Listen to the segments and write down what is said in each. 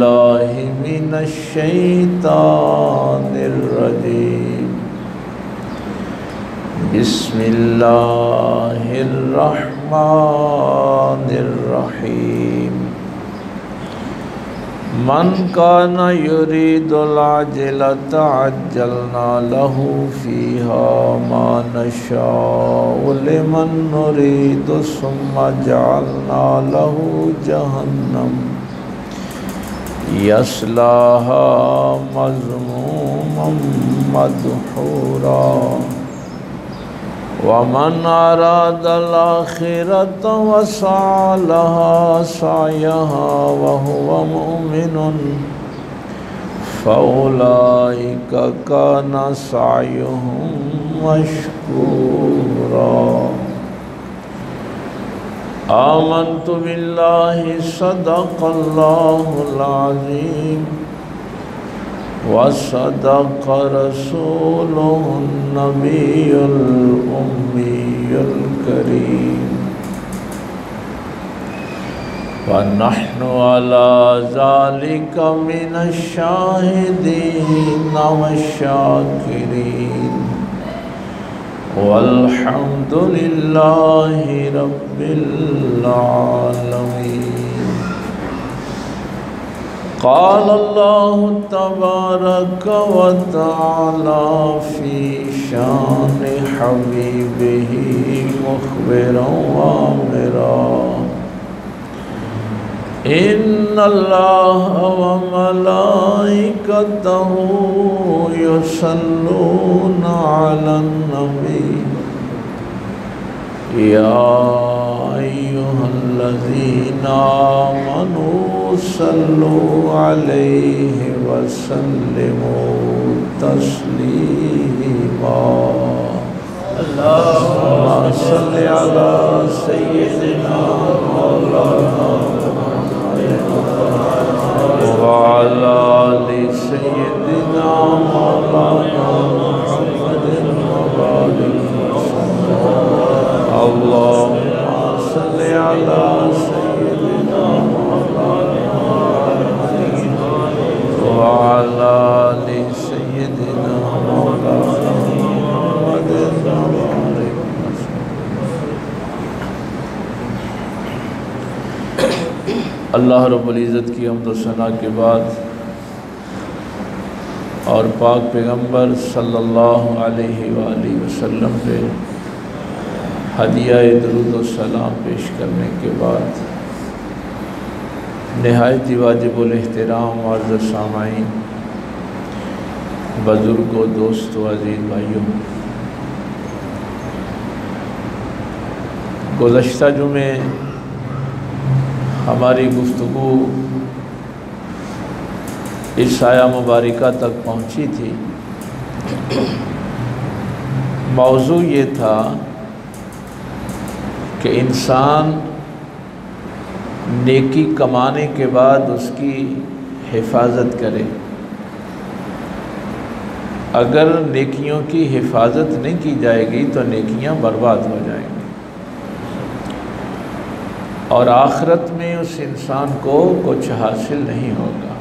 बिल्लाहि मिनश शैतानिर रजीम। बिस्मिल्लाहिर रहमानिर रहीम। मन काना युरीदुल आजिलता अज्जलना लहू फीहा मा नशाउ लिमन नुरीदु सुम्मा जअलना लहू जहन्नम यस्लाहा मज़मूमम मदहूरा वमन अरादल आखिरत वसअ लहा सअयहा वहुवा मुमिनुन फउलाइका काना सअयुहुम मशकूरा। आमन्तु बिल्लाहि सदक़ल्लाहुल अज़ीम व सदक़ रसूलुहुन नबियुल उम्मियुल करीम व नहनु अला ज़ालिका मिनश शाहिदीन वश्शाकिरीन वल्हम्दुलिल्लाहि रब्बिल आलमीन। क़ाल अल्लाहु तबारक व तआला फ़ी शानि हबीबिही मुख़बिरन व आमिरा। इन्नल्लाहा व मलाइकतहू युसल्लूना अलन नबी या अय्युहल्लज़ीना आमनू सल्लू अलैहि व सल्लिमू तस्लीमा। अल्लाहुम्मा सल्लि अला सय्यिदिना मौलाना व अला आलि सय्यिदिना मौलाना मुहम्मदिन व बारिक अल्लाहुम्मा सल्लि अला सय्यिदिना मौलाना मुहम्मदिन व अला आलि सय्यिदिना मौलाना मुहम्मदिन व बारिक। अल्लाह रब्बुल इज़्ज़त की हम्द व सना के बाद और पाक पैगम्बर सल्लल्लाहु अलैहि वसल्लम पे हदिया दुरूद व सलाम पेश करने के बाद निहायत वाजिबुल एहतराम मुअज़्ज़ज़ सामाईन, बुज़ुर्गों, दोस्तों, अज़ीज़ भाइयों, गुज़श्ता जुमे हमारी गुफ्तगू इस आया मुबारका तक पहुँची थी। मौजू ये था कि इंसान नेकी कमाने के बाद उसकी हिफाजत करे। अगर नेकियों की हिफाजत नहीं की जाएगी तो नेकियां बर्बाद हो जाएंगी और आखिरत में उस इंसान को कुछ हासिल नहीं होगा।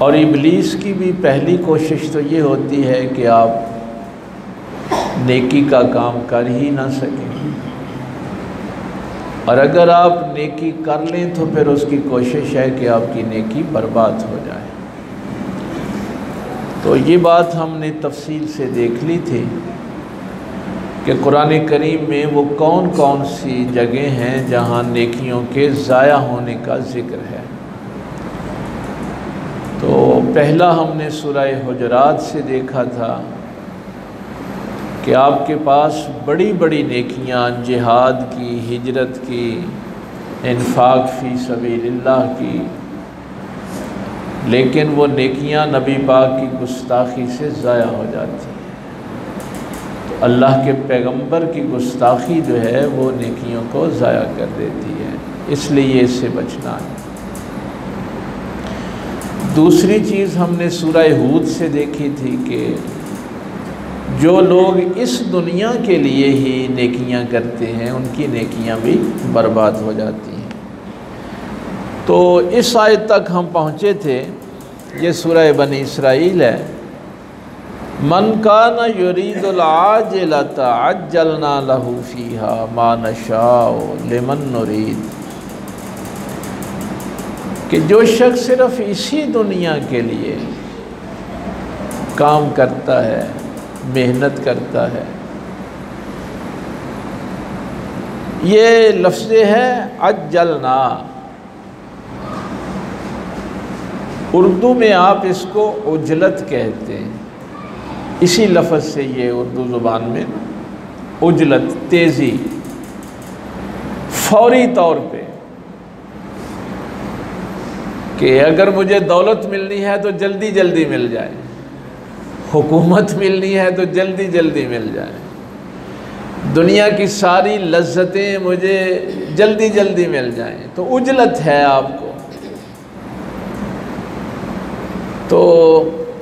और इब्लीस की भी पहली कोशिश तो ये होती है कि आप नेकी का काम कर ही ना सकें, और अगर आप नेकी कर लें तो फिर उसकी कोशिश है कि आपकी नेकी बर्बाद हो जाए। तो ये बात हमने तफसील से देख ली थी कि कुरान करीम में वो कौन कौन सी जगह हैं जहाँ नेकियों के ज़ाया होने का ज़िक्र है। तो पहला हमने सूरह हुजरात से देखा था कि आपके पास बड़ी बड़ी नेकियां जिहाद की, हिजरत की, इन्फाक फ़ी सबीलिल्लाह की, लेकिन वो नेकियां नबी पाक की गुस्ताखी से ज़ाया हो जाती हैं। तो अल्लाह के पैगंबर की गुस्ताखी जो है वो नेकियों को ज़ाया कर देती है, इसलिए इससे बचना है। दूसरी चीज़ हमने सूरह हूद से देखी थी कि जो लोग इस दुनिया के लिए ही नेकियां करते हैं उनकी नेकियां भी बर्बाद हो जाती हैं। तो इस आयत तक हम पहुँचे थे। ये सूरह बनी इसराइल है। मन कान युरीदुल आजिलता अज्जलना लहू फीहा मा नशाउ लिमन नुरीद, कि जो शख्स सिर्फ इसी दुनिया के लिए काम करता है, मेहनत करता है, ये लफ्ज़ है अज्जलना। उर्दू में आप इसको उजलत कहते हैं, इसी लफ्ज़ से ये उर्दू ज़ुबान में उजलत, तेज़ी, फौरी तौर पे, कि अगर मुझे दौलत मिलनी है तो जल्दी जल्दी मिल जाए, हुकूमत मिलनी है तो जल्दी जल्दी मिल जाए, दुनिया की सारी लज्जतें मुझे जल्दी जल्दी मिल जाएं, तो उजलत है आपको। तो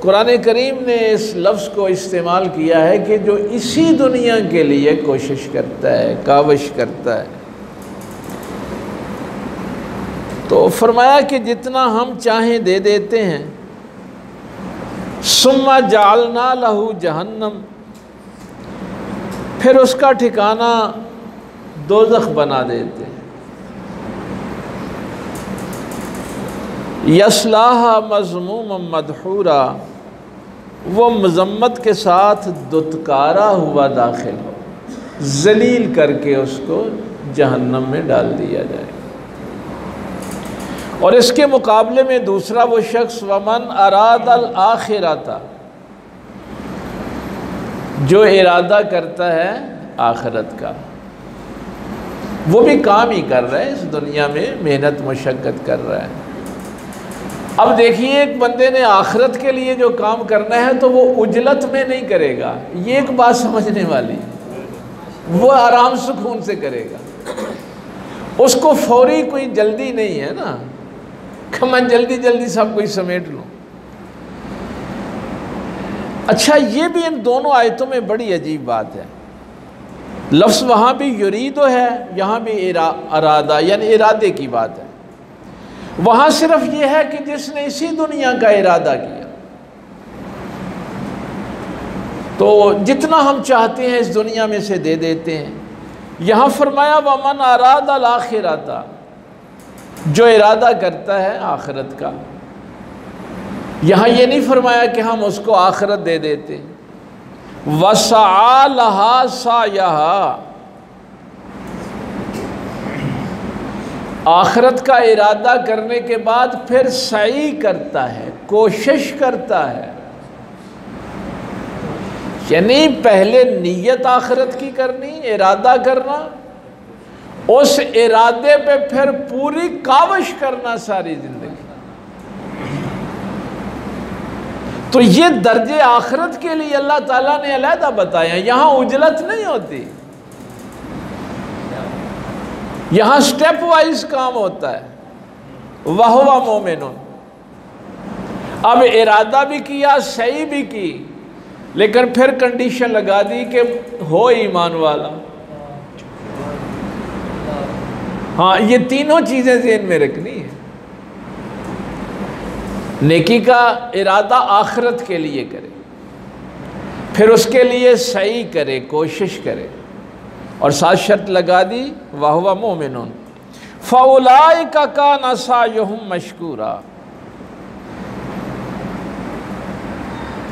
कुरान करीम ने इस लफ्ज़ को इस्तेमाल किया है कि जो इसी दुनिया के लिए कोशिश करता है, काविश करता है। तो फरमाया कि जितना हम चाहें दे देते हैं। सुम्मा जालना लहू जहन्नम, फिर उसका ठिकाना दोज़ख बना देते हैं। यस्लाहा मज़मूम मदहूरा, वो मज़म्मत के साथ दुत्कारा हुआ दाखिल हो, ज़लील करके उसको जहन्नम में डाल दिया जाए। और इसके मुकाबले में दूसरा वो शख्स वमन अरादल आखिरता, जो इरादा करता है आखिरत का, वो भी काम ही कर रहा है, इस दुनिया में मेहनत मशक्क़त कर रहा है। अब देखिए, एक बंदे ने आखिरत के लिए जो काम करना है तो वो उजलत में नहीं करेगा, ये एक बात समझने वाली, वो आराम सुकून से करेगा। उसको फौरी कोई जल्दी नहीं है ना कि मैं जल्दी जल्दी सब कुछ समेट लूँ। अच्छा, ये भी इन दोनों आयतों में बड़ी अजीब बात है। लफ्ज़ वहाँ भी युरीदो है, यहाँ भी इरादा, यानी इरादे की बात है। वहाँ सिर्फ ये है कि जिसने इसी दुनिया का इरादा किया। तो जितना हम चाहते हैं इस दुनिया में से दे देते हैं। यहाँ फरमाया वमन अरादल आखिरता, जो इरादा करता है आखिरत का। यहाँ ये नहीं फरमाया कि हम उसको आखिरत दे देते। वसआ लहा सायहा, आखिरत का इरादा करने के बाद फिर सही करता है, कोशिश करता है। यानी पहले नीयत आखिरत की करनी, इरादा करना, उस इरादे पे फिर पूरी काविश करना सारी जिंदगी। तो ये दर्जे आखिरत के लिए अल्लाह ताला ने अलहदा बताया। यहाँ उजलत नहीं होती, यहाँ स्टेप वाइज काम होता है। वहुवा मोमिनुन, अब इरादा भी किया, सही भी की, लेकिन फिर कंडीशन लगा दी कि हो ईमान वाला। हाँ, ये तीनों चीज़ें ज़हन में रखनी है। नेकी का इरादा आखिरत के लिए करे, फिर उसके लिए सही करे, कोशिश करे, और साथ शर्त लगा दी वहुवा मोमिनुन फउलाइका कान सायुहुम मशकूरा।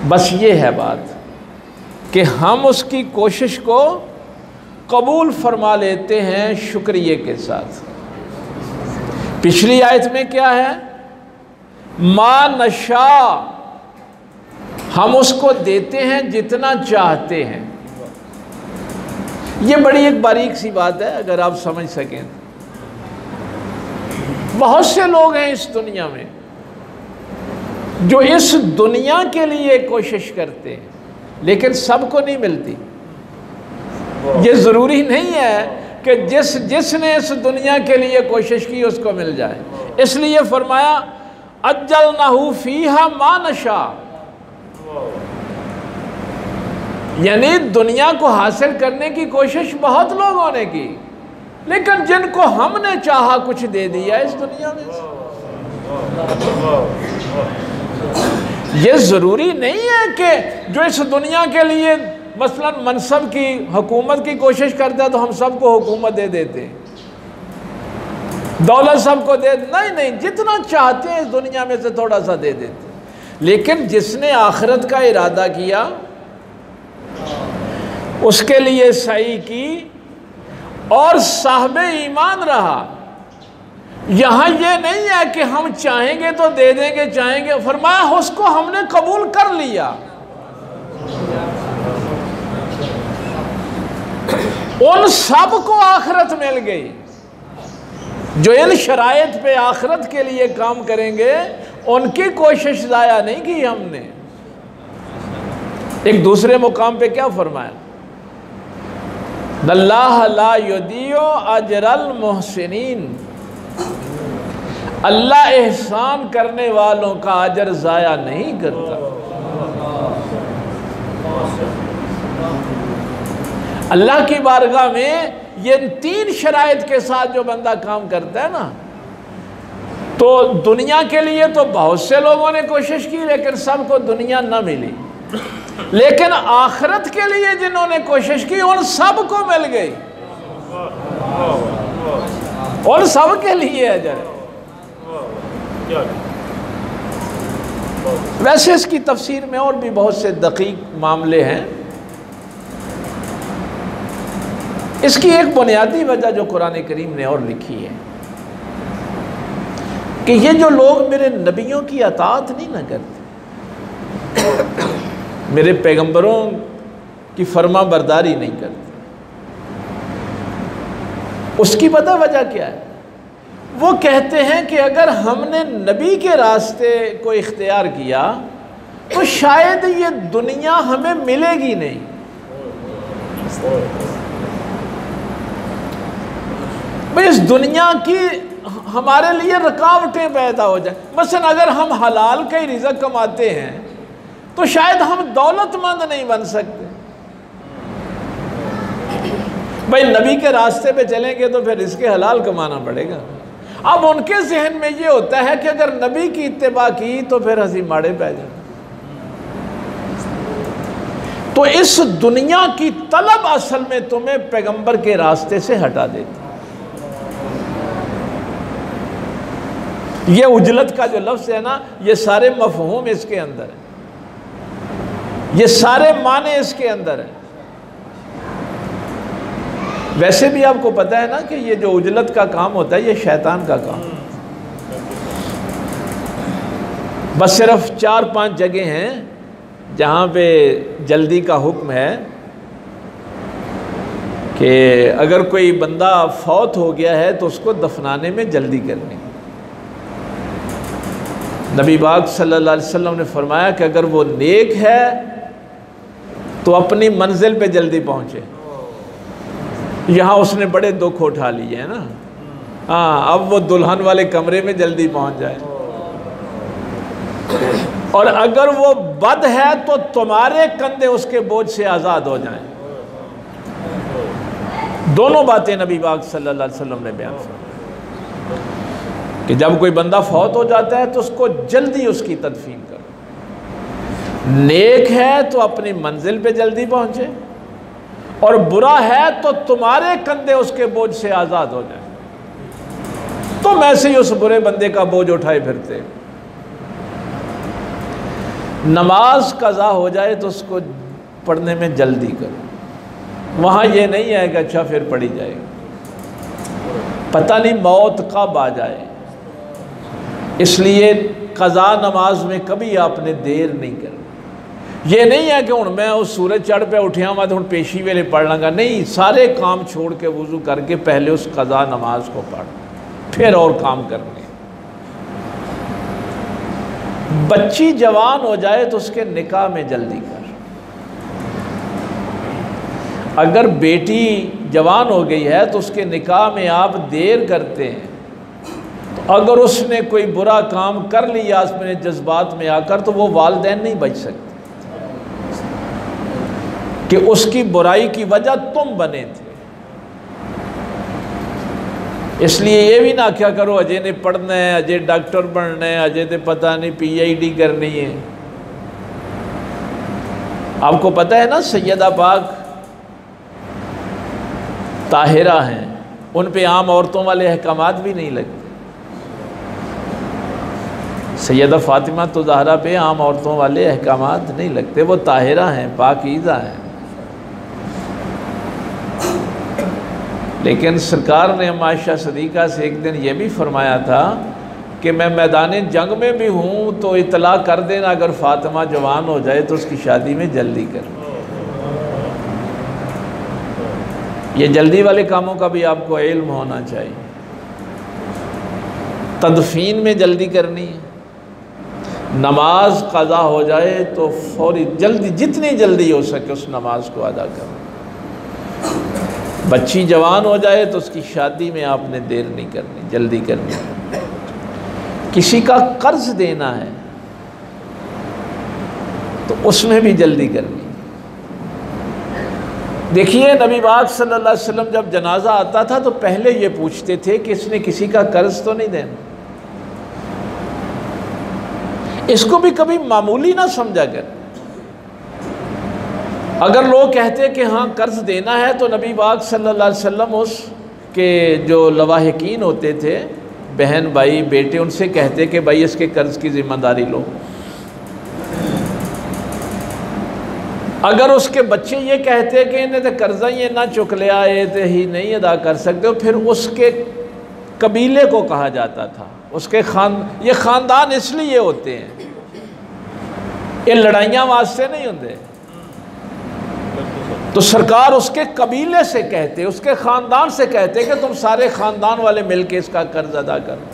बस ये है बात कि हम उसकी कोशिश को कबूल फरमा लेते हैं शुक्रिया के साथ। पिछली आयत में क्या है? मा नशा, हम उसको देते हैं जितना चाहते हैं। ये बड़ी एक बारीक सी बात है, अगर आप समझ सकें। बहुत से लोग हैं इस दुनिया में जो इस दुनिया के लिए कोशिश करते हैं, लेकिन सबको नहीं मिलती। ये ज़रूरी नहीं है कि जिसने इस दुनिया के लिए कोशिश की उसको मिल जाए। इसलिए फरमाया अज्जलनाहु फीहा मा नशा, यानी दुनिया को हासिल करने की कोशिश बहुत लोगों ने की, लेकिन जिनको हमने चाहा कुछ दे दिया इस दुनिया में से। ये ज़रूरी नहीं है कि जो इस दुनिया के लिए मसलन मनसब की, हुकूमत की कोशिश करता है तो हम सबको हुकूमत दे देते, दौलत सबको दे, नहीं, जितना चाहते हैं इस दुनिया में से थोड़ा सा दे देते। लेकिन जिसने आखिरत का इरादा किया, उसके लिए सही की और साहिबे ईमान रहा। यहाँ ये नहीं है कि हम चाहेंगे तो दे देंगे, चाहेंगे, फरमाया उसको हमने कबूल कर लिया। उन सब को आखिरत मिल गई जो इन शराइत पे आखिरत के लिए काम करेंगे, उनकी कोशिश ज़ाया नहीं की हमने। एक दूसरे मुकाम पे क्या फरमाया, अल्लाह ला युदियो अजरल मुहसिनीन, अल्लाह एहसान करने वालों का अजर ज़ाया नहीं करता। अल्लाह की बारगाह में ये तीन शराइत के साथ जो बंदा काम करता है ना, तो दुनिया के लिए तो बहुत से लोगों ने कोशिश की लेकिन सबको दुनिया न मिली, लेकिन आखिरत के लिए जिन्होंने कोशिश की उन सबको मिल गई, और सब के लिए अजर। वैसे इसकी तफसीर में और भी बहुत से दकीक मामले हैं। इसकी एक बुनियादी वजह जो कुरान करीम ने और लिखी है कि ये जो लोग मेरे नबियों की अताअत नहीं ना करते, मेरे पैगंबरों की फर्मा बरदारी नहीं करते, उसकी पता वजह क्या है? वो कहते हैं कि अगर हमने नबी के रास्ते को इख्तियार किया तो शायद ये दुनिया हमें मिलेगी नहीं। भाई इस दुनिया की हमारे लिए रुकावटें पैदा हो जाए। मसलन अगर हम हलाल का ही रिज़्क़ कमाते हैं तो शायद हम दौलतमंद नहीं बन सकते। भाई नबी के रास्ते पे चलेंगे तो फिर इसके हलाल कमाना पड़ेगा। अब उनके जहन में ये होता है कि अगर नबी की इत्तिबा की तो फिर हंसी माड़े पै जाए। तो इस दुनिया की तलब असल में तुम्हें पैगंबर के रास्ते से हटा देती। ये उजलत का जो लफ्ज़ है ना, ये सारे मफ़हूम इसके अंदर है, ये सारे माने इसके अंदर है। वैसे भी आपको पता है ना कि ये जो उजलत का काम होता है ये शैतान का काम। बस सिर्फ 4-5 जगह हैं जहाँ पे जल्दी का हुक्म है कि अगर कोई बंदा फौत हो गया है तो उसको दफनाने में जल्दी करनी। नबी पाक सल्लल्लाहु अलैहि वसल्लम ने फरमाया कि अगर वो नेक है तो अपनी मंजिल पे जल्दी पहुँचे। यहाँ उसने बड़े दुख उठा लिए हैं ना, हाँ, अब वो दुल्हन वाले कमरे में जल्दी पहुँच जाए। और अगर वो बद है तो तुम्हारे कंधे उसके बोझ से आज़ाद हो जाएं। दोनों बातें नबी पाक सल्लल्लाहु अलैहि वसल्लम ने बयान की कि जब कोई बंदा फौत हो जाता है तो उसको जल्दी उसकी तदफीन करो। नेक है तो अपनी मंजिल पे जल्दी पहुँचे, और बुरा है तो तुम्हारे कंधे उसके बोझ से आज़ाद हो जाए। तुम ऐसे ही उस बुरे बंदे का बोझ उठाए फिरते। नमाज कज़ा हो जाए तो उसको पढ़ने में जल्दी करो। वहाँ ये नहीं है कि अच्छा फिर पढ़ी जाएगी, पता नहीं मौत कब आ जाए। इसलिए कज़ा नमाज में कभी आपने देर नहीं करनी। ये नहीं है कि हूँ मैं उस सूरज चढ़ पे उठिया मैं तो हूँ पेशी वेले पढ़ लाँगा, नहीं, सारे काम छोड़ के वज़ू करके पहले उस कज़ा नमाज को पढ़, फिर और काम करने। बच्ची जवान हो जाए तो उसके निकाह में जल्दी कर। अगर बेटी जवान हो गई है तो उसके निकाह में आप देर करते हैं, तो अगर उसने कोई बुरा काम कर लिया अपने जज्बात में आकर तो वो वालिदैन नहीं बच सकते कि उसकी बुराई की वजह तुम बने थे। इसलिए ये भी ना क्या करो अजय ने पढ़ना है, अजय डॉक्टर बनना है, अजय ने पता नहीं PhD करनी है। आपको पता है ना सैयदा पाक ताहिरा हैं, उन पे आम औरतों वाले अहकामात भी नहीं लगते। सैयदा फातिमा तो ज़हरा पे आम औरतों वाले अहकामात नहीं लगते, वो ताहिरा हैं, पाकीज़ा हैं। लेकिन सरकार ने आयशा सदीक़ा से एक दिन ये भी फरमाया था कि मैं मैदान जंग में भी हूँ तो इतला कर देना, अगर फातिमा जवान हो जाए तो उसकी शादी में जल्दी कर। ये जल्दी वाले कामों का भी आपको इल्म होना चाहिए। तदफीन में जल्दी करनी है, नमाज क़ज़ा हो जाए तो फौरी जल्दी, जितनी जल्दी हो सके उस नमाज को अदा करो। बच्ची जवान हो जाए तो उसकी शादी में आपने देर नहीं करनी, जल्दी करनी। किसी का कर्ज देना है तो उसमें भी जल्दी करनी। देखिए नबी पाक सल्लल्लाहु अलैहि वसल्लम जब जनाजा आता था तो पहले ये पूछते थे कि इसने किसी का कर्ज तो नहीं देना। इसको भी कभी मामूली ना समझा कर। अगर लोग कहते कि हाँ कर्ज देना है तो नबी पाक सल्लल्लाहु अलैहि वसल्लम उसके जो लवाहिकीन होते थे, बहन भाई बेटे, उनसे कहते कि भाई इसके कर्ज की ज़िम्मेदारी लो। अगर उसके बच्चे ये कहते कि इन्हें तो कर्जा ही ना चुक लिया, ये तो ही नहीं अदा कर सकते, फिर उसके कबीले को कहा जाता था, उसके ये ख़ानदान इसलिए होते हैं, ये लड़ाइयाँ वास्ते नहीं होते। तो सरकार उसके कबीले से कहते, उसके ख़ानदान से कहते कि तुम सारे ख़ानदान वाले मिलके इसका कर्ज अदा करो।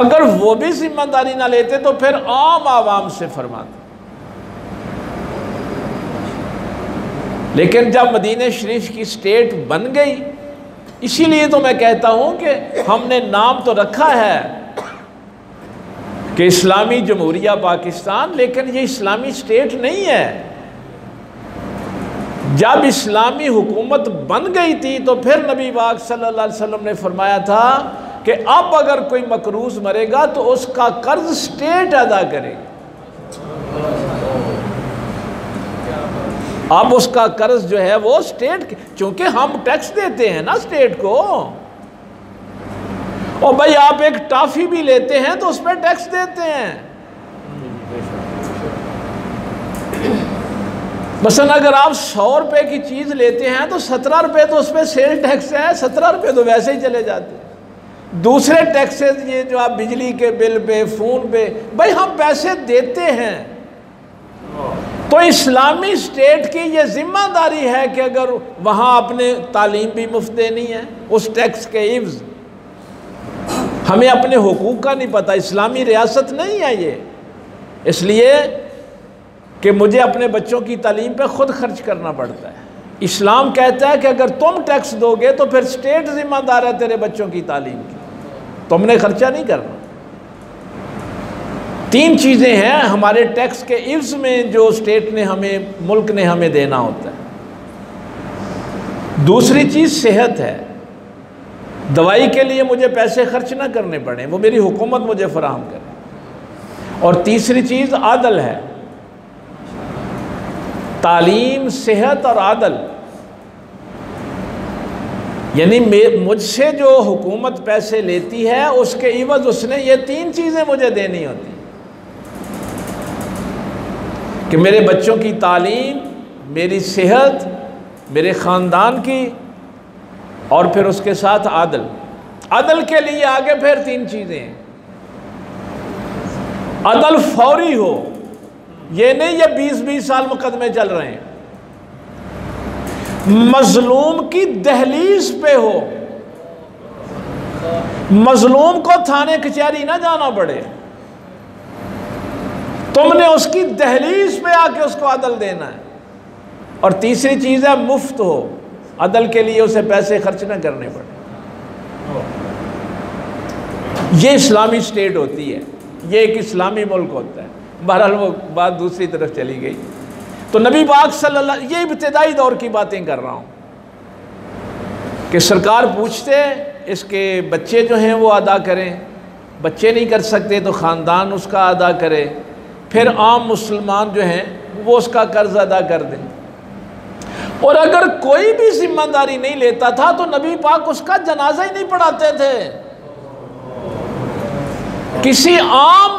अगर वो भी जिम्मेदारी ना लेते तो फिर आम आवाम से फरमाते। लेकिन जब मदीने शरीफ की स्टेट बन गई, इसीलिए तो मैं कहता हूं कि हमने नाम तो रखा है कि इस्लामी जमहूरिया पाकिस्तान, लेकिन ये इस्लामी स्टेट नहीं है। जब इस्लामी हुकूमत बन गई थी तो फिर नबी पाक सल्लल्लाहु अलैहि वसल्लम ने फरमाया था कि अब अगर कोई मकरूज मरेगा तो उसका कर्ज स्टेट अदा करेगी। अब उसका कर्ज जो है वो स्टेट, चूंकि हम टैक्स देते हैं ना स्टेट को। और भाई आप एक टॉफी भी लेते हैं तो उस पर टैक्स देते हैं। मसलन अगर आप 100 रुपए की चीज़ लेते हैं तो 17 रुपये तो उस पर सेल टैक्स है, 17 रुपये तो वैसे ही चले जाते हैं। दूसरे टैक्सेस ये जो आप बिजली के बिल पे, फ़ोन पे, भाई हम पैसे देते हैं। तो इस्लामी स्टेट की ये जिम्मेदारी है कि अगर वहाँ आपने तालीम भी मुफ्त देनी है उस टैक्स के इव्ज़। हमें अपने हुकूक का नहीं पता, इस्लामी रियासत नहीं है ये, इसलिए कि मुझे अपने बच्चों की तालीम पे ख़ुद खर्च करना पड़ता है। इस्लाम कहता है कि अगर तुम टैक्स दोगे तो फिर स्टेट ज़िम्मेदार है तेरे बच्चों की तालीम की, तुमने खर्चा नहीं करना। 3 चीज़ें हैं हमारे टैक्स के इव्ज़ में जो स्टेट ने हमें, मुल्क ने हमें देना होता है। दूसरी चीज़ सेहत है, दवाई के लिए मुझे पैसे खर्च ना करने पड़े, वो मेरी हुकूमत मुझे फराहम करे। और तीसरी चीज़ आदल है, तालीम, सेहत और आदल। यानी मुझसे जो हुकूमत पैसे लेती है उसके इवज़ उसने ये 3 चीज़ें मुझे देनी होती कि मेरे बच्चों की तालीम, मेरी सेहत, मेरे ख़ानदान की, और फिर उसके साथ आदल। अदल के लिए आगे फिर 3 चीज़ें। अदल फौरी हो, ये नहीं ये 20-20 साल मुकदमे चल रहे हैं। मजलूम की दहलीज पे हो, मजलूम को थाने कचहरी ना जाना पड़े, तुमने उसकी दहलीज पे आके उसको अदल देना है। और तीसरी चीज़ है मुफ्त हो, अदल के लिए उसे पैसे खर्च ना करने पड़े। ये इस्लामी स्टेट होती है, ये एक इस्लामी मुल्क होता है। बहरहाल वो बात दूसरी तरफ चली गई। तो नबी पाक सल्लल्लाहु, ये इब्तिदाई दौर की बातें कर रहा हूँ कि सरकार पूछते इसके बच्चे जो हैं वो अदा करें, बच्चे नहीं कर सकते तो ख़ानदान उसका अदा करे, फिर आम मुसलमान जो हैं वो उसका कर्ज अदा कर दें। और अगर कोई भी जिम्मेदारी नहीं लेता था तो नबी पाक उसका जनाजा ही नहीं पढ़ाते थे। किसी आम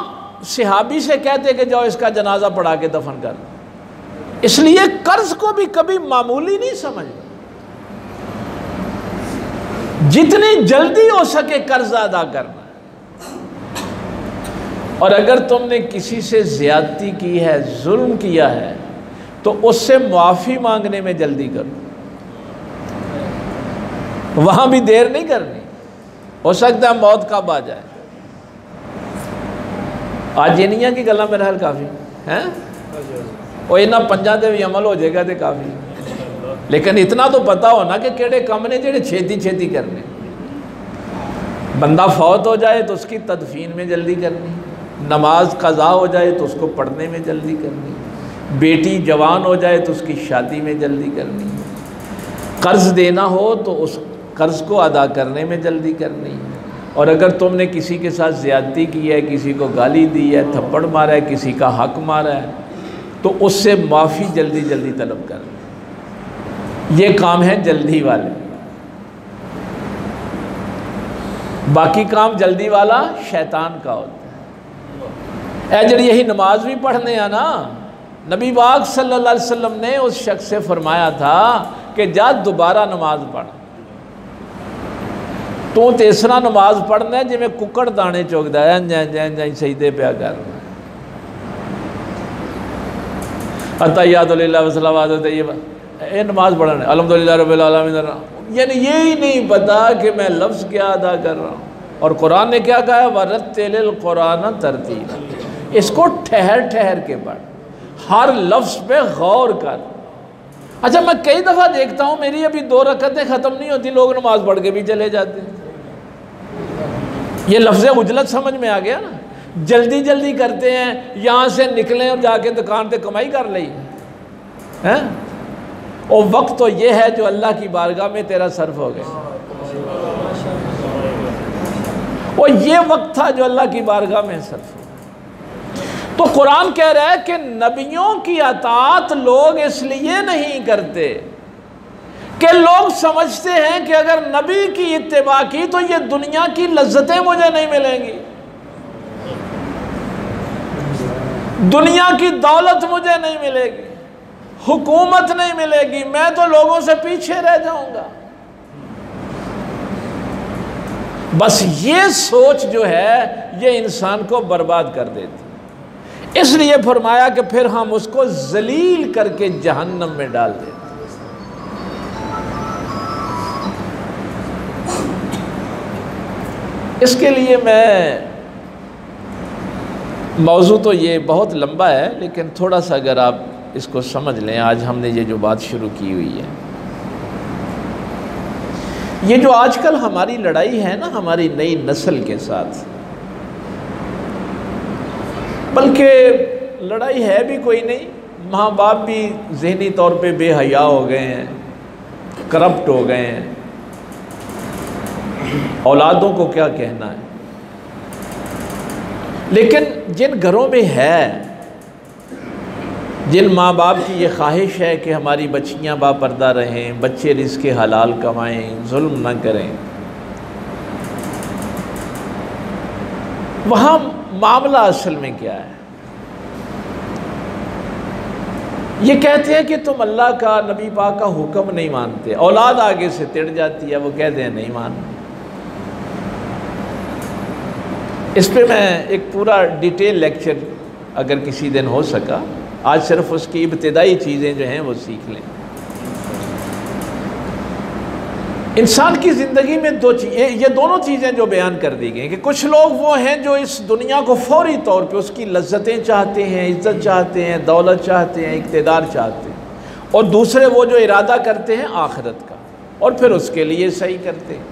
सहाबी से कहते कि जाओ इसका जनाजा पढ़ा के दफन कर। इसलिए कर्ज को भी कभी मामूली नहीं समझ, जितनी जल्दी हो सके कर्ज अदा करना। और अगर तुमने किसी से ज्यादती की है, जुल्म किया है, तो उससे माफ़ी मांगने में जल्दी करो, वहां भी देर नहीं करनी। हो सकता है मौत कब आ जाए। आज जिनिया की गल्लां मेरा हाल काफ़ी हैं, और इन्होंने पंजा दे भी अमल हो जाएगा तो काफ़ी। लेकिन इतना तो पता हो ना कि केड़े कम ने जेड़े छेती छेती करने। बंदा फौत हो जाए तो उसकी तदफीन में जल्दी करनी, नमाज कज़ा हो जाए तो उसको पढ़ने में जल्दी करनी, बेटी जवान हो जाए तो उसकी शादी में जल्दी करनी, कर्ज़ देना हो तो उस कर्ज़ को अदा करने में जल्दी करनी। और अगर तुमने किसी के साथ ज़्यादती की है, किसी को गाली दी है, थप्पड़ मारा है, किसी का हक मारा है, तो उससे माफ़ी जल्दी जल्दी तलब कर। ये काम है जल्दी वाले, बाकी काम जल्दी वाला शैतान का होता है। ए जड़ी यही नमाज भी पढ़ने है ना, नबी पाक सल्लल्लाहु अलैहि वसल्लम ने उस शख्स से फरमाया था कि जा दोबारा नमाज पढ़, तू तीसरा नमाज पढ़ना जिमें कुकड़ दाने चुगदा है, इंज सजदे पिया कर। अत्तहियातुलिल्लाह व सलावातु तय्यबा, ये नमाज पढ़ना है अल्हम्दुलिल्लाह रब्बिल आलमीन। यानी यही नहीं पता कि मैं लफ्ज़ क्या अदा कर रहा हूँ। और कुरान ने क्या कहा है, वरत्तिलिल कुरान तरतीला, इसको ठहर ठहर के पढ़, हर लफ्ज़ पे गौर कर। अच्छा, मैं कई दफ़ा देखता हूँ मेरी अभी 2 रकअतें ख़त्म नहीं होती, लोग नमाज पढ़ के भी चले जाते हैं। ये लफ्ज़ उजलत समझ में आ गया ना, जल्दी जल्दी करते हैं, यहाँ से निकलें और जाके दुकान पे कमाई कर ली है। और वक्त तो ये है जो अल्लाह की बारगाह में तेरा सर्फ हो गया, और ये वक्त था जो अल्लाह की बारगाह में सर्फ हो। तो कुरान कह रहा है कि नबियों की अतात लोग इसलिए नहीं करते कि लोग समझते हैं कि अगर नबी की इत्तिबा की तो ये दुनिया की लज्जतें मुझे नहीं मिलेंगी, दुनिया की दौलत मुझे नहीं मिलेगी, हुकूमत नहीं मिलेगी, मैं तो लोगों से पीछे रह जाऊंगा। बस ये सोच जो है ये इंसान को बर्बाद कर देती। इसलिए फरमाया कि फिर हम उसको जलील करके जहन्नम में डाल देते। इसके लिए मैं, मौजू तो ये बहुत लंबा है, लेकिन थोड़ा सा अगर आप इसको समझ लें, आज हमने ये जो बात शुरू की हुई है, ये जो आजकल हमारी लड़ाई है ना हमारी नई नस्ल के साथ, बल्कि लड़ाई है भी कोई नहीं, माँ बाप भी ज़हनी तौर पे बेहया हो गए हैं, करप्ट हो गए हैं, औलादों को क्या कहना है। लेकिन जिन घरों में है, जिन माँ बाप की ये ख्वाहिश है कि हमारी बच्चियाँ बापर्दा रहें, बच्चे रिज़्क़ हलाल कमाएं, जुल्म न करें, वहाँ मामला असल में क्या है? ये कहते हैं कि तुम अल्लाह का, नबी पाक का हुक्म नहीं मानते, औलाद आगे से तिड़ जाती है, वो कहते हैं नहीं मानते। इस पे मैं एक पूरा डिटेल लेक्चर अगर किसी दिन हो सका, आज सिर्फ उसकी इब्तिदाई चीज़ें जो हैं वो सीख लें। इंसान की ज़िंदगी में ये दोनों चीज़ें जो बयान कर दी गई कि कुछ लोग वो हैं जो इस दुनिया को फौरी तौर पे उसकी लज्जतें चाहते हैं, इज़्ज़त चाहते हैं, दौलत चाहते हैं, इक़्तिदार चाहते हैं, और दूसरे वो जो इरादा करते हैं आखिरत का और फिर उसके लिए सही करते हैं।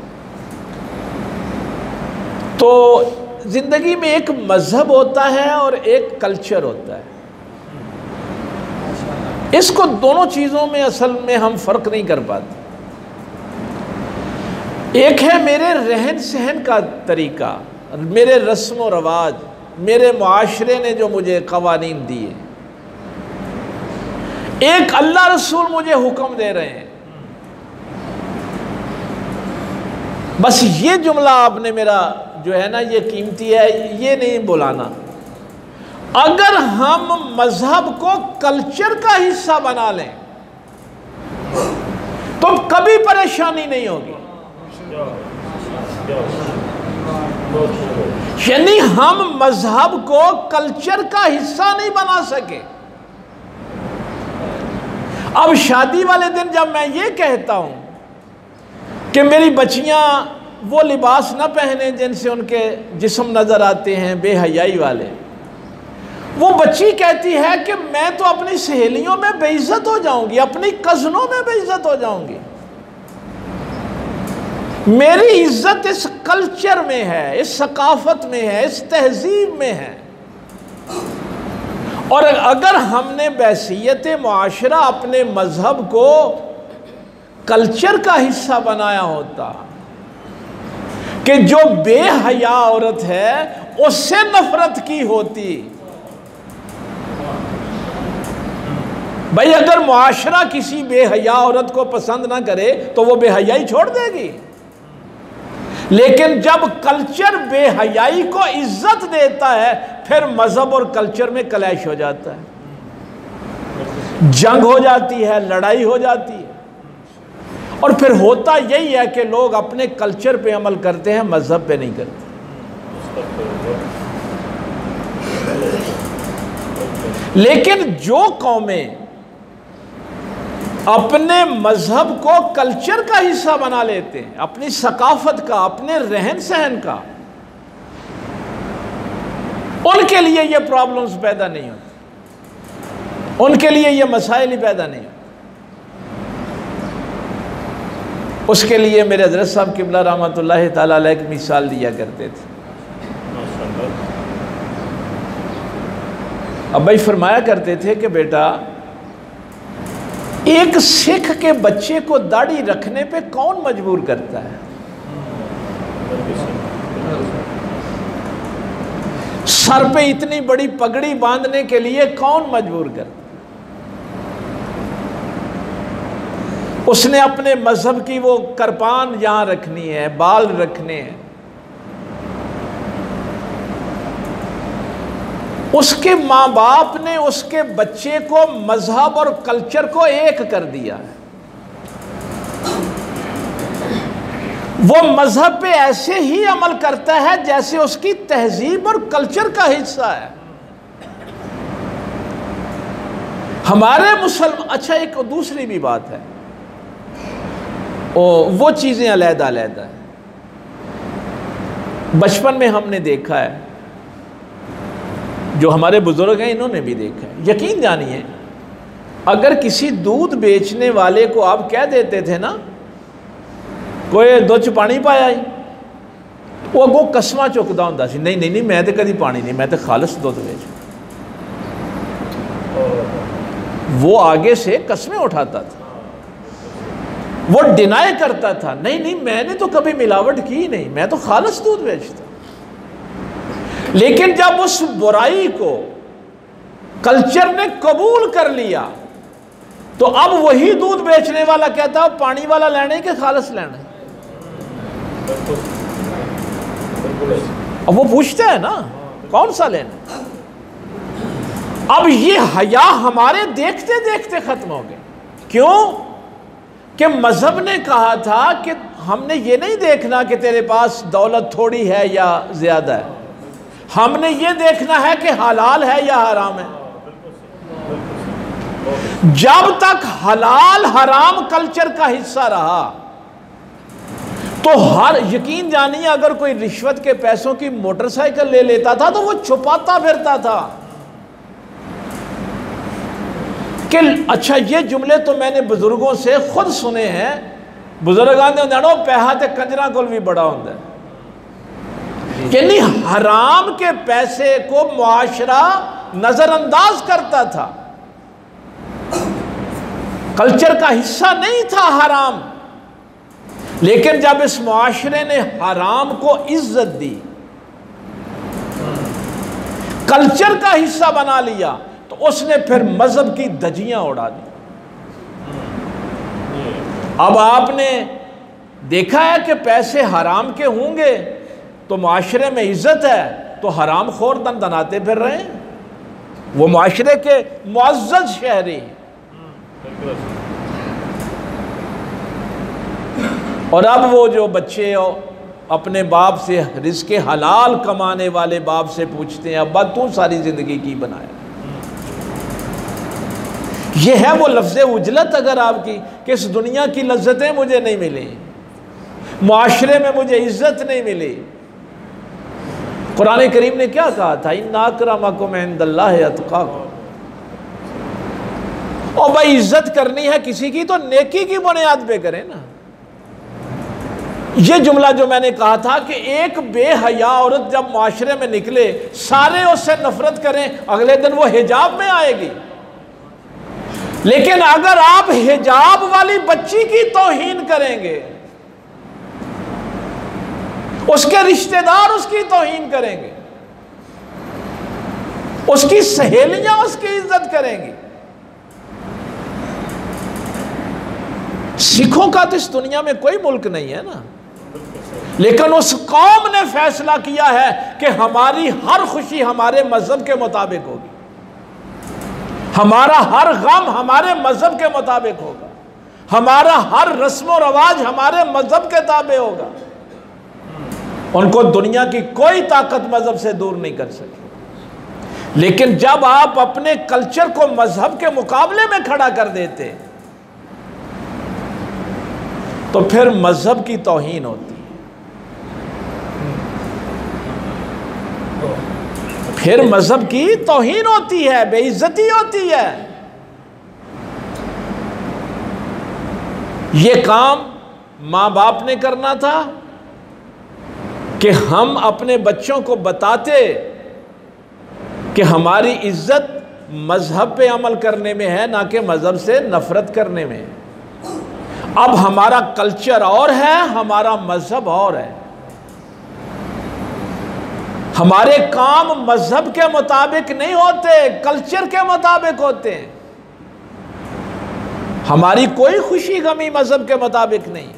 तो ज़िंदगी में एक मज़हब होता है और एक कल्चर होता है। इसको दोनों चीज़ों में असल में हम फ़र्क नहीं कर पाते। एक है मेरे रहन सहन का तरीका, मेरे रस्म व रवाज, मेरे मुआशरे ने जो मुझे कवानीन दिए। एक अल्लाह रसूल मुझे हुक्म दे रहे हैं। बस ये जुमला आपने मेरा जो है ना, ये कीमती है, ये नहीं बुलाना। अगर हम मजहब को कल्चर का हिस्सा बना लें तो कभी परेशानी नहीं होगी। यानी हम मजहब को कल्चर का हिस्सा नहीं बना सके। अब शादी वाले दिन जब मैं ये कहता हूं कि मेरी बच्चियां वो लिबास ना पहने जिनसे उनके जिस्म नजर आते हैं, बेहयाई वाले, वो बच्ची कहती है कि मैं तो अपनी सहेलियों में बेइज्जत हो जाऊंगी, अपनी कज़नों में बेइज्जत हो जाऊंगी। मेरी इज्जत इस कल्चर में है, इस सकाफत में है, इस तहजीब में है। और अगर हमने बहसीयत मुआशरा अपने मजहब को कल्चर का हिस्सा बनाया होता कि जो बेहया औरत है उससे नफरत की होती। भाई अगर मुआशरा किसी बेहया औरत को पसंद ना करे तो वो बेहयाई छोड़ देगी, लेकिन जब कल्चर बेहयाई को इज्जत देता है फिर मजहब और कल्चर में क्लैश हो जाता है, जंग हो जाती है, लड़ाई हो जाती है। और फिर होता यही है कि लोग अपने कल्चर पे अमल करते हैं, मजहब पे नहीं करते। लेकिन जो कौमें अपने मजहब को कल्चर का हिस्सा बना लेते हैं, अपनी सकाफत का, अपने रहन सहन का, उनके लिए ये प्रॉब्लम्स पैदा नहीं होती, उनके लिए ये मसाइल ही पैदा नहीं होते। उसके लिए मेरे हज़रत साहब किबला रहमतुल्लाह ताला अलैह एक मिसाल दिया करते थे। अब भाई फरमाया करते थे कि बेटा, एक सिख के बच्चे को दाढ़ी रखने पे कौन मजबूर करता है? सर पे इतनी बड़ी पगड़ी बांधने के लिए कौन मजबूर करता है? उसने अपने मजहब की वो करपान यहां रखनी है, बाल रखने हैं। उसके माँ बाप ने उसके बच्चे को मजहब और कल्चर को एक कर दिया है। वो मजहब पे ऐसे ही अमल करता है जैसे उसकी तहजीब और कल्चर का हिस्सा है। हमारे मुसलमान, अच्छा एक दूसरी भी बात है, वो चीज़ें अलहदा अलहदा है। बचपन में हमने देखा है, जो हमारे बुजुर्ग हैं इन्होंने भी देखा है। यकीन जानिए, अगर किसी दूध बेचने वाले को आप कह देते थे ना, कोई दुध पानी पाया ही, वो अगो कसमा चुकदा हुंदा सी, नहीं नहीं नहीं मैं तो कभी पानी नहीं, मैं तो खालिस दुध बेच। वो आगे से कस्में उठाता था, वो डिनाई करता था, नहीं नहीं मैंने तो कभी मिलावट की नहीं, मैं तो खालिस दूध बेचता। लेकिन जब उस बुराई को कल्चर ने कबूल कर लिया तो अब वही दूध बेचने वाला कहता है पानी वाला लेने के खालिस लेने। अब वो पूछता है ना कौन सा लेना। अब ये हया हमारे देखते देखते खत्म हो गए। क्यों? कि मजहब ने कहा था कि हमने ये नहीं देखना कि तेरे पास दौलत थोड़ी है या ज्यादा है, हमने ये देखना है कि हलाल है या हराम है। जब तक हलाल हराम कल्चर का हिस्सा रहा तो हर, यकीन जानिए, अगर कोई रिश्वत के पैसों की मोटरसाइकिल ले लेता था तो वो छुपाता फिरता था कि अच्छा, ये जुमले तो मैंने बुजुर्गों से खुद सुने हैं। बुजुर्ग आंदे होंदे ना पैसा ते कंजरा कोल भी बड़ा होंदा है। यानी हराम के पैसे को मुआशरा नजरअंदाज करता था, कल्चर का हिस्सा नहीं था हराम। लेकिन जब इस मुआशरे ने हराम को इज्जत दी, कल्चर का हिस्सा बना लिया, तो उसने फिर मजहब की धज्जियां उड़ा दी। अब आपने देखा है कि पैसे हराम के होंगे तो मुआशरे में इज्जत है, तो हराम खोर दन दनाते फिर रहे हैं, वो मुआशरे के मुअज़्ज़ज़ शहरी। और अब वो जो बच्चे अपने बाप से रिज़्क़े हलाल कमाने वाले बाप से पूछते हैं, अब्बा तू सारी ज़िंदगी की बनाया। ये है वो लफ्ज़ उजलत अगर आपकी, कि इस दुनिया की लज्जतें मुझे नहीं मिली, मुआशरे में मुझे इज्जत नहीं मिली। कुरान करीम ने क्या कहा था, इन्ना अक्रमकुम इंदल्लाहि अत्क़ाकुम। और भाई इज्जत करनी है किसी की तो नेकी की बुनियाद पे करें ना। ये जुमला जो मैंने कहा था कि एक बेहया औरत जब मुआशरे में निकले सारे उससे नफरत करें, अगले दिन वो हिजाब में आएगी। लेकिन अगर आप हिजाब वाली बच्ची की तौहीन करेंगे, उसके रिश्तेदार उसकी तौहीन करेंगे, उसकी सहेलियां उसकी इज्जत करेंगी। सिखों का तो इस दुनिया में कोई मुल्क नहीं है ना, लेकिन उस कौम ने फैसला किया है कि हमारी हर खुशी हमारे मजहब के मुताबिक होगी, हमारा हर गम हमारे मजहब के मुताबिक होगा, हमारा हर रस्म व रवाज हमारे मजहब के ताबे होगा। उनको दुनिया की कोई ताकत मजहब से दूर नहीं कर सके। लेकिन जब आप अपने कल्चर को मजहब के मुकाबले में खड़ा कर देते तो फिर मजहब की तौहीन होती है, फिर मजहब की तौहीन होती है, बेइज्जती होती है। ये काम माँ बाप ने करना था कि हम अपने बच्चों को बताते कि हमारी इज्जत मजहब पे अमल करने में है, ना कि मजहब से नफरत करने में। अब हमारा कल्चर और है, हमारा मजहब और है। हमारे काम मजहब के मुताबिक नहीं होते, कल्चर के मुताबिक होते हैं। हमारी कोई खुशी गमी मजहब के मुताबिक नहीं।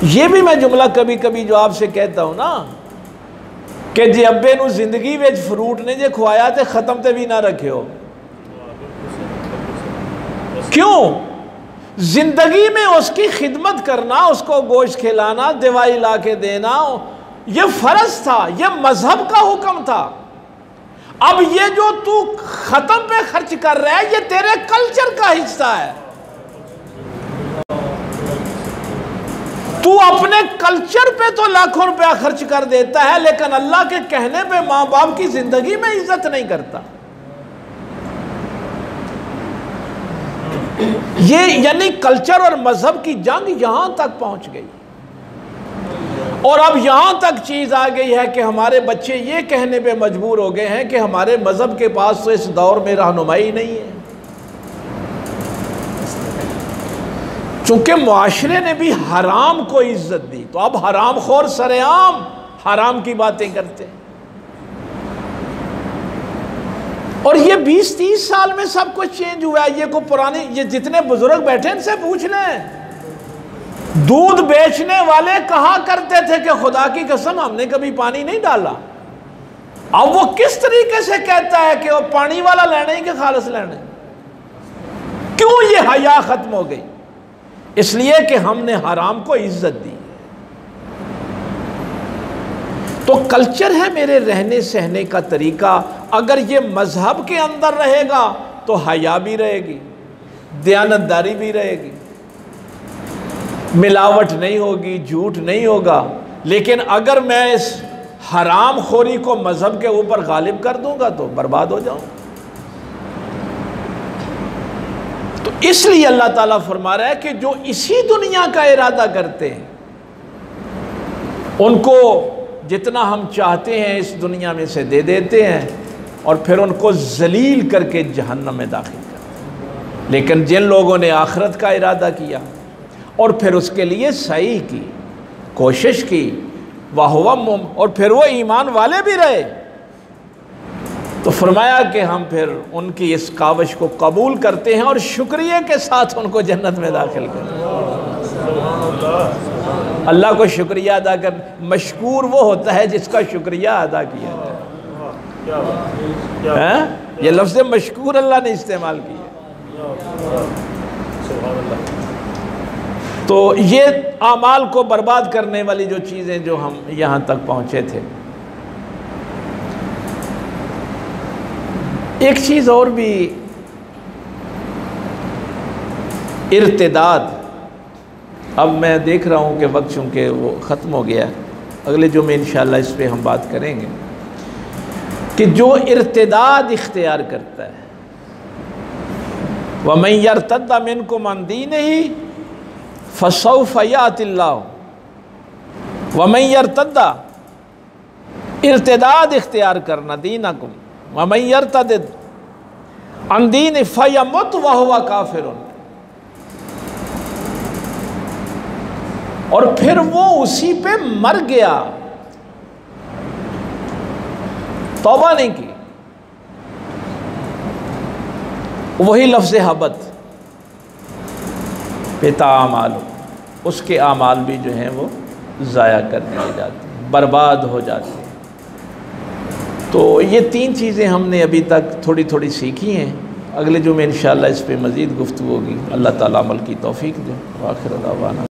ये भी मैं जुमला कभी कभी जो आपसे कहता हूं ना कि जे अब्बे नू जिंदगी में फ्रूट ने जे खुआया तो खत्म ते भी ना रखे हो। क्यों? जिंदगी में उसकी खिदमत करना, उसको गोश्त खिलाना, दवाई ला के देना, ये फर्ज था, ये मजहब का हुक्म था। अब ये जो तू खत्म पे खर्च कर रहा है ये तेरे कल्चर का हिस्सा है। तू अपने कल्चर पे तो लाखों रुपया खर्च कर देता है, लेकिन अल्लाह के कहने पे माँ बाप की जिंदगी में इज्जत नहीं करता। ये यानी कल्चर और मजहब की जंग यहां तक पहुंच गई। और अब यहां तक चीज आ गई है कि हमारे बच्चे ये कहने पे मजबूर हो गए हैं कि हमारे मजहब के पास तो इस दौर में रहनुमाई नहीं है, चूंकि मुआशरे ने भी हराम को इज्जत दी। तो अब हराम खोर सरेआम हराम की बातें करते हैं। और ये 20-30 साल में सब कुछ चेंज हुआ है। ये को पुराने, ये जितने बुजुर्ग बैठे इनसे पूछ लें, दूध बेचने वाले कहा करते थे कि खुदा की कसम हमने कभी पानी नहीं डाला। अब वो किस तरीके से कहता है कि वो पानी वाला लेना ही कि खालिस लेना। क्यों ये हया खत्म हो गई? इसलिए कि हमने हराम को इज्जत दी। तो कल्चर है मेरे रहने सहने का तरीका। अगर ये मजहब के अंदर रहेगा तो हया भी रहेगी, दयानतदारी भी रहेगी, मिलावट नहीं होगी, झूठ नहीं होगा। लेकिन अगर मैं इस हराम खोरी को मजहब के ऊपर गालिब कर दूंगा तो बर्बाद हो जाऊं। तो इसलिए अल्लाह ताला फरमा रहा है कि जो इसी दुनिया का इरादा करते हैं उनको जितना हम चाहते हैं इस दुनिया में से दे देते हैं और फिर उनको जलील करके जहन्नम में दाखिल करते हैं। लेकिन जिन लोगों ने आखिरत का इरादा किया और फिर उसके लिए सही की, कोशिश की, और फिर वो ईमान वाले भी रहे, तो फरमाया कि हम फिर उनकी इस काविश को कबूल करते हैं और शुक्रिया के साथ उनको जन्नत में दाखिल करें। अल्लाह को शुक्रिया अदा कर, मशकूर वो होता है जिसका शुक्रिया अदा किया जाए। ये लफ्ज़ मशकूर अल्लाह ने इस्तेमाल किया। तो ये आमाल को बर्बाद करने वाली जो चीज़ें जो हम यहाँ तक पहुँचे थे। एक चीज़ और भी, इर्तिदाद। अब मैं देख रहा हूँ कि वक्त चूँकि वो ख़त्म हो गया, अगले जुमे इंशाअल्लाह इस पर हम बात करेंगे कि जो इर्तिदाद इख्तियार करता है, वमन यर्तद्द मिनकुम अन दीनिही फसौफ यातिल्लाहु, वमन यर्तद्द, इर्तिदाद इख्तियार करना, दीनकुम वमन यर्तद अन दीनिही फयमुत वहुव काफिरुन, और फिर वो उसी पे मर गया, तौबा नहीं की। वही लफ्ज़ हबत, पिता आमाल, उसके आमाल भी जो हैं वो ज़ाया कर दिए जाते हैं, बर्बाद हो जाते हैं। तो ये तीन चीज़ें हमने अभी तक थोड़ी थोड़ी सीखी हैं। अगले जुमे इंशाअल्लाह इस पर मज़ीद गुफ्तगू होगी। अल्लाह ताला अमल की तौफ़ीक दे। आखिर दावाना।